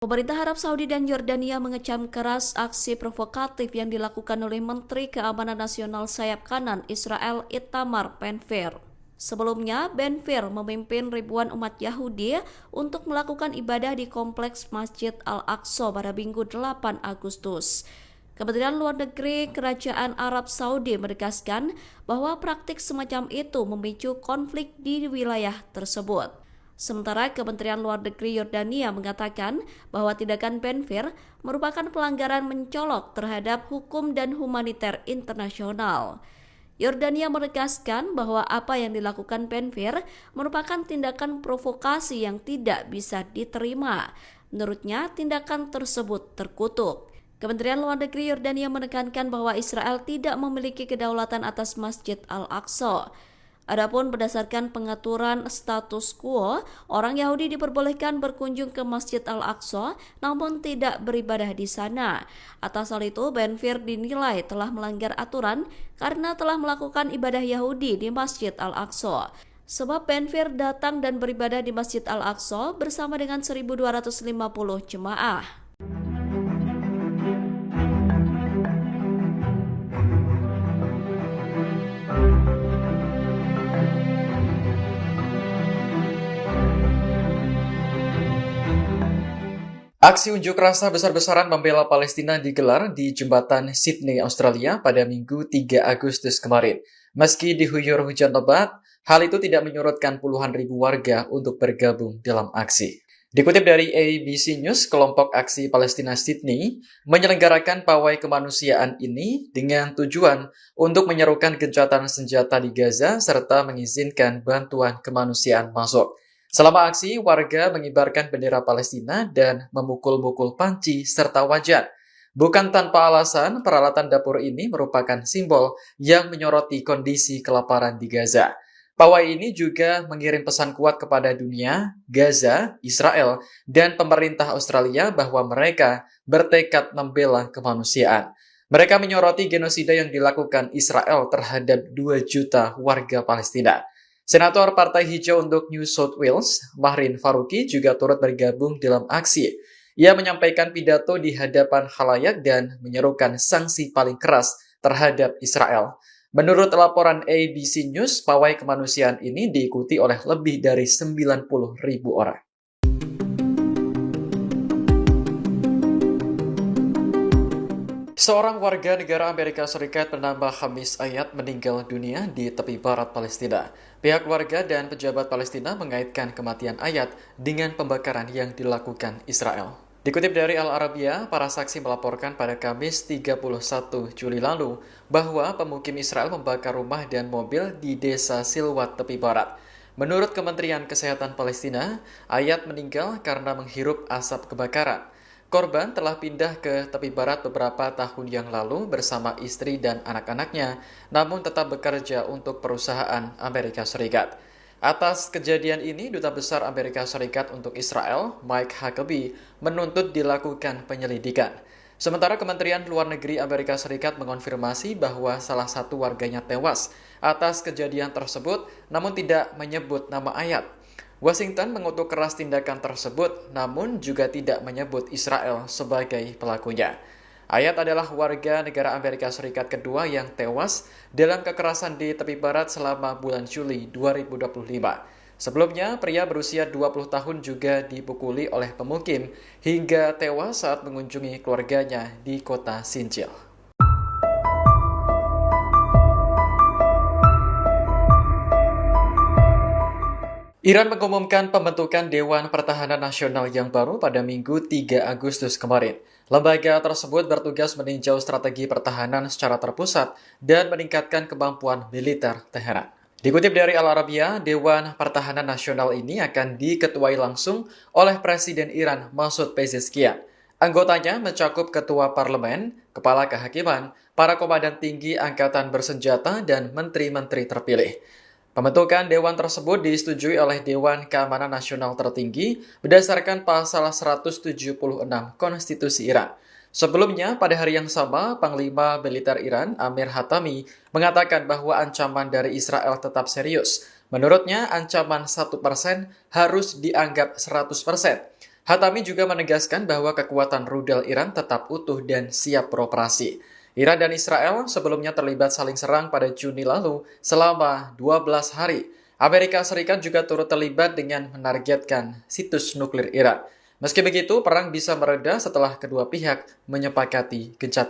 Pemerintah Arab Saudi dan Yordania mengecam keras aksi provokatif yang dilakukan oleh Menteri Keamanan Nasional sayap kanan Israel Itamar Ben-Gvir. Sebelumnya, Ben-Gvir memimpin ribuan umat Yahudi untuk melakukan ibadah di kompleks Masjid Al-Aqsa pada Minggu 8 Agustus. Kementerian Luar Negeri Kerajaan Arab Saudi menegaskan bahwa praktik semacam itu memicu konflik di wilayah tersebut. Sementara Kementerian Luar Negeri Yordania mengatakan bahwa tindakan Ben-Gvir merupakan pelanggaran mencolok terhadap hukum dan humaniter internasional. Yordania menegaskan bahwa apa yang dilakukan Ben-Gvir merupakan tindakan provokasi yang tidak bisa diterima. Menurutnya, tindakan tersebut terkutuk. Kementerian Luar Negeri Yordania menekankan bahwa Israel tidak memiliki kedaulatan atas Masjid Al-Aqsa. Adapun berdasarkan pengaturan status quo, orang Yahudi diperbolehkan berkunjung ke Masjid Al-Aqsa namun tidak beribadah di sana. Atas hal itu, Ben-Gvir dinilai telah melanggar aturan karena telah melakukan ibadah Yahudi di Masjid Al-Aqsa. Sebab Ben-Gvir datang dan beribadah di Masjid Al-Aqsa bersama dengan 1.250 jemaah. Aksi unjuk rasa besar-besaran membela Palestina digelar di Jembatan Sydney, Australia pada Minggu 3 Agustus kemarin. Meski diguyur hujan lebat, hal itu tidak menyurutkan puluhan ribu warga untuk bergabung dalam aksi. Dikutip dari ABC News, kelompok aksi Palestina Sydney menyelenggarakan pawai kemanusiaan ini dengan tujuan untuk menyerukan gencatan senjata di Gaza serta mengizinkan bantuan kemanusiaan masuk. Selama aksi, warga mengibarkan bendera Palestina dan memukul-mukul panci serta wajan. Bukan tanpa alasan, peralatan dapur ini merupakan simbol yang menyoroti kondisi kelaparan di Gaza. Pawai ini juga mengirim pesan kuat kepada dunia, Gaza, Israel, dan pemerintah Australia bahwa mereka bertekad membela kemanusiaan. Mereka menyoroti genosida yang dilakukan Israel terhadap 2 juta warga Palestina. Senator Partai Hijau untuk New South Wales, Mahrin Faruqi juga turut bergabung dalam aksi. Ia menyampaikan pidato di hadapan khalayak dan menyerukan sanksi paling keras terhadap Israel. Menurut laporan ABC News, pawai kemanusiaan ini diikuti oleh lebih dari 90.000 orang. Seorang warga negara Amerika Serikat bernama Khamis Ayat meninggal dunia di tepi barat Palestina. Pihak warga dan pejabat Palestina mengaitkan kematian Ayat dengan pembakaran yang dilakukan Israel. Dikutip dari Al Arabiya, para saksi melaporkan pada Kamis 31 Juli lalu bahwa pemukim Israel membakar rumah dan mobil di desa Silwat tepi barat. Menurut Kementerian Kesehatan Palestina, Ayat meninggal karena menghirup asap kebakaran. Korban telah pindah ke tepi barat beberapa tahun yang lalu bersama istri dan anak-anaknya, namun tetap bekerja untuk perusahaan Amerika Serikat. Atas kejadian ini, Duta Besar Amerika Serikat untuk Israel, Mike Huckabee, menuntut dilakukan penyelidikan. Sementara Kementerian Luar Negeri Amerika Serikat mengonfirmasi bahwa salah satu warganya tewas atas kejadian tersebut, namun tidak menyebut nama Ayat. Washington mengutuk keras tindakan tersebut, namun juga tidak menyebut Israel sebagai pelakunya. Ayat adalah warga negara Amerika Serikat kedua yang tewas dalam kekerasan di tepi barat selama bulan Juli 2025. Sebelumnya, pria berusia 20 tahun juga dipukuli oleh pemukim hingga tewas saat mengunjungi keluarganya di kota Sinjil. Iran mengumumkan pembentukan Dewan Pertahanan Nasional yang baru pada Minggu 3 Agustus kemarin. Lembaga tersebut bertugas meninjau strategi pertahanan secara terpusat dan meningkatkan kemampuan militer Teheran. Dikutip dari Al Arabiya, Dewan Pertahanan Nasional ini akan diketuai langsung oleh Presiden Iran Masoud Pezeshkian. Anggotanya mencakup Ketua Parlemen, Kepala Kehakiman, para komandan tinggi Angkatan Bersenjata, dan menteri-menteri terpilih. Pembentukan dewan tersebut disetujui oleh Dewan Keamanan Nasional tertinggi berdasarkan pasal 176 Konstitusi Iran. Sebelumnya, pada hari yang sama, Panglima Militer Iran, Amir Hatami, mengatakan bahwa ancaman dari Israel tetap serius. Menurutnya, ancaman 1% harus dianggap 100%. Hatami juga menegaskan bahwa kekuatan rudal Iran tetap utuh dan siap beroperasi. Iran dan Israel sebelumnya terlibat saling serang pada Juni lalu selama 12 hari. Amerika Serikat juga turut terlibat dengan menargetkan situs nuklir Iran. Meski begitu, perang bisa mereda setelah kedua pihak menyepakati gencatan